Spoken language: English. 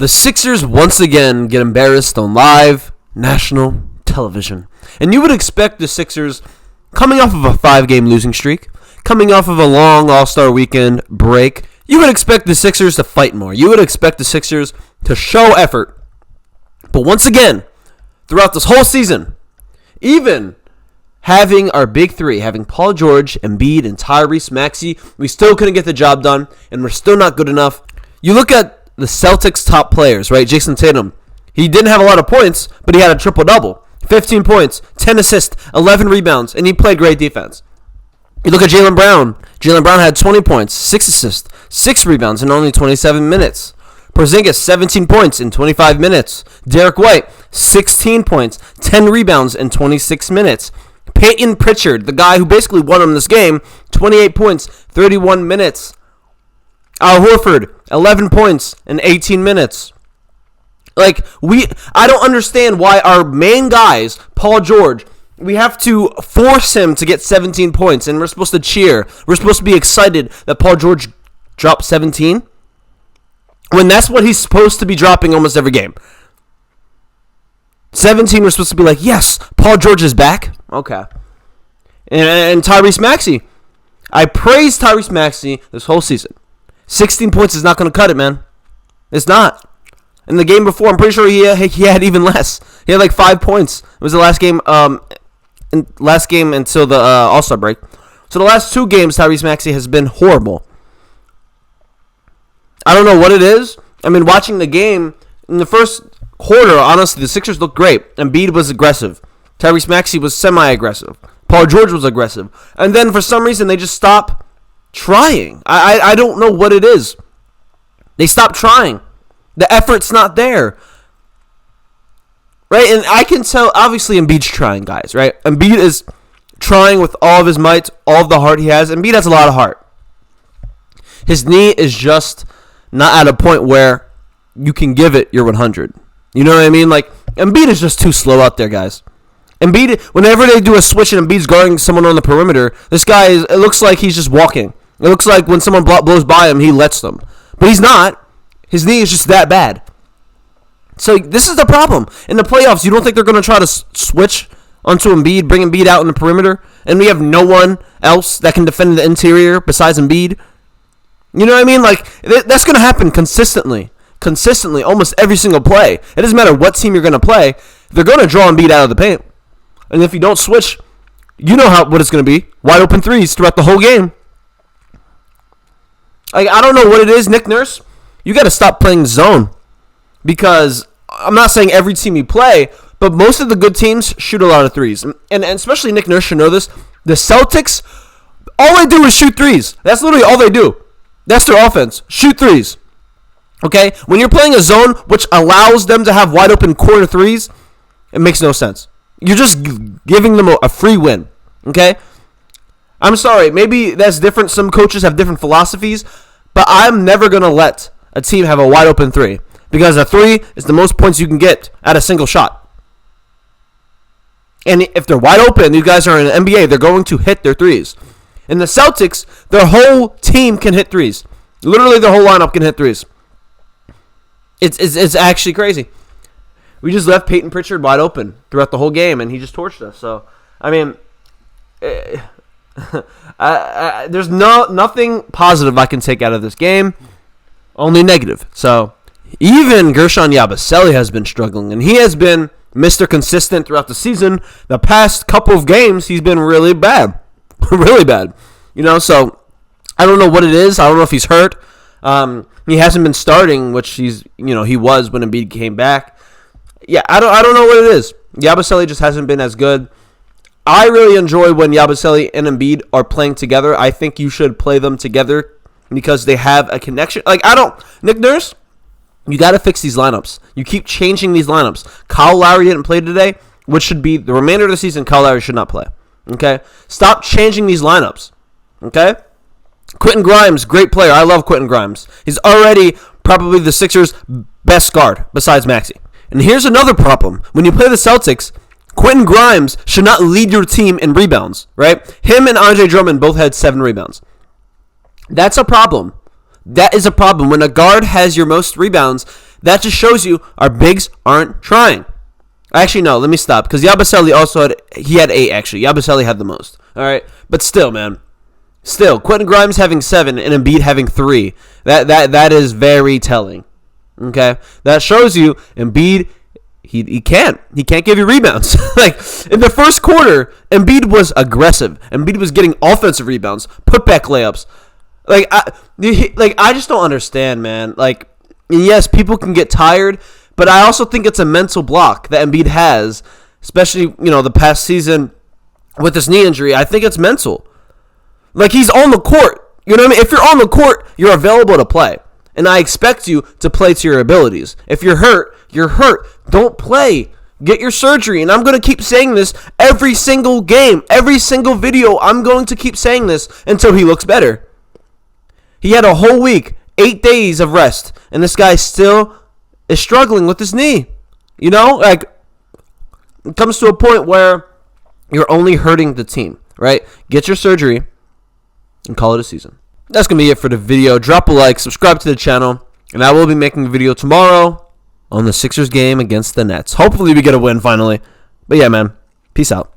The Sixers once again get embarrassed on live national television. And you would expect the Sixers, coming off of a 5-game losing streak, coming off of a long All-Star weekend break, you would expect the Sixers to fight more. You would expect the Sixers to show effort. But once again, throughout this whole season, even having our big three, having Paul George, Embiid, and Tyrese Maxey, we still couldn't get the job done, and we're still not good enough. You look at the Celtics' top players, right? Jason Tatum. He didn't have a lot of points, but he had a triple-double. 15 points, 10 assists, 11 rebounds, and he played great defense. You look at Jaylen Brown. Jaylen Brown had 20 points, 6 assists, 6 rebounds in only 27 minutes. Porzingis, 17 points in 25 minutes. Derek White, 16 points, 10 rebounds in 26 minutes. Peyton Pritchard, the guy who basically won him this game, 28 points, 31 minutes. Al Horford, 11 points in 18 minutes. I don't understand why our main guys, Paul George, we have to force him to get 17 points, and we're supposed to cheer. We're supposed to be excited that Paul George dropped 17, when that's what he's supposed to be dropping almost every game. 17, we're supposed to be like, yes, Paul George is back. Okay. And Tyrese Maxey. I praised Tyrese Maxey this whole season. 16 points is not going to cut it, man. It's not. In the game before, I'm pretty sure he had even less. He had like 5 points. It was the last game until the All-Star break. So the last 2 games, Tyrese Maxey has been horrible. I don't know what it is. I mean, watching the game, in the first quarter, honestly, the Sixers looked great. Embiid was aggressive. Tyrese Maxey was semi-aggressive. Paul George was aggressive. And then for some reason, they just stopped trying. I don't know what it is. They stopped trying. The effort's not there. Right? And I can tell, obviously, Embiid's trying, guys, right? Embiid is trying with all of his might, all of the heart he has. Embiid has a lot of heart. His knee is just not at a point where you can give it your 100. You know what I mean? Like, Embiid is just too slow out there, guys. Embiid, whenever they do a switch and Embiid's guarding someone on the perimeter, this guy, it looks like he's just walking. It looks like when someone blows by him, he lets them. But he's not. His knee is just that bad. So this is the problem. In the playoffs, you don't think they're going to try to switch onto Embiid, bring Embiid out in the perimeter, and we have no one else that can defend the interior besides Embiid? You know what I mean? Like, that's going to happen consistently, almost every single play. It doesn't matter what team you're going to play. They're going to draw Embiid out of the paint. And if you don't switch, you know what it's going to be. Wide open threes throughout the whole game. Like, I don't know what it is, Nick Nurse. You got to stop playing zone. Because I'm not saying every team you play, but most of the good teams shoot a lot of threes. And especially Nick Nurse should know this. The Celtics, all they do is shoot threes. That's literally all they do. That's their offense. Shoot threes. Okay? When you're playing a zone which allows them to have wide open corner threes, it makes no sense. You're just giving them a free win. Okay? I'm sorry. Maybe that's different. Some coaches have different philosophies. But I'm never going to let a team have a wide open three. Because a three is the most points you can get at a single shot. And if they're wide open, these guys are in the NBA, they're going to hit their threes. In the Celtics, their whole team can hit threes. Literally, their whole lineup can hit threes. It's actually crazy. We just left Peyton Pritchard wide open throughout the whole game, and he just torched us. So, I mean, there's nothing positive I can take out of this game. Only negative. So, even Gershon Yabusele has been struggling, and he has been Mr. Consistent throughout the season. The past couple of games, he's been really bad. Really bad. You know, so I don't know what it is. I don't know if he's hurt. He hasn't been starting, which he was when Embiid came back. Yeah, I don't know what it is. Yabusele just hasn't been as good. I really enjoy when Yabusele and Embiid are playing together. I think you should play them together because they have a connection. Nick Nurse, you got to fix these lineups. You keep changing these lineups. Kyle Lowry didn't play today, which should be the remainder of the season. Kyle Lowry should not play. Okay? Stop changing these lineups. Okay? Quentin Grimes, great player. I love Quentin Grimes. He's already probably the Sixers' best guard besides Maxey. And here's another problem. When you play the Celtics, Quentin Grimes should not lead your team in rebounds, right? Him and Andre Drummond both had 7 rebounds. That's a problem. That is a problem. When a guard has your most rebounds, That just shows you our bigs aren't trying. Actually, no, let me stop. Because Yabusele also had 8, actually. Yabusele had the most. All right? But still, man. Still, Quentin Grimes having 7 and Embiid having 3. That is very telling. Okay? That shows you Embiid, he can't give you rebounds. Like, in the first quarter, Embiid was aggressive. Embiid was getting offensive rebounds, putback layups. I just don't understand, man. Like, yes, people can get tired, but I also think it's a mental block that Embiid has, especially, the past season with this knee injury. I think it's mental. Like, he's on the court. You know what I mean? If you're on the court, you're available to play. And I expect you to play to your abilities. If you're hurt, you're hurt. Don't play. Get your surgery. And I'm going to keep saying this every single game, every single video. I'm going to keep saying this until he looks better. He had a whole week, 8 days of rest, and this guy still is struggling with his knee. Like, it comes to a point where you're only hurting the team, right? Get your surgery and call it a season. That's going to be it for the video. Drop a like, subscribe to the channel, and I will be making a video tomorrow on the Sixers game against the Nets. Hopefully we get a win finally. But yeah, man, peace out.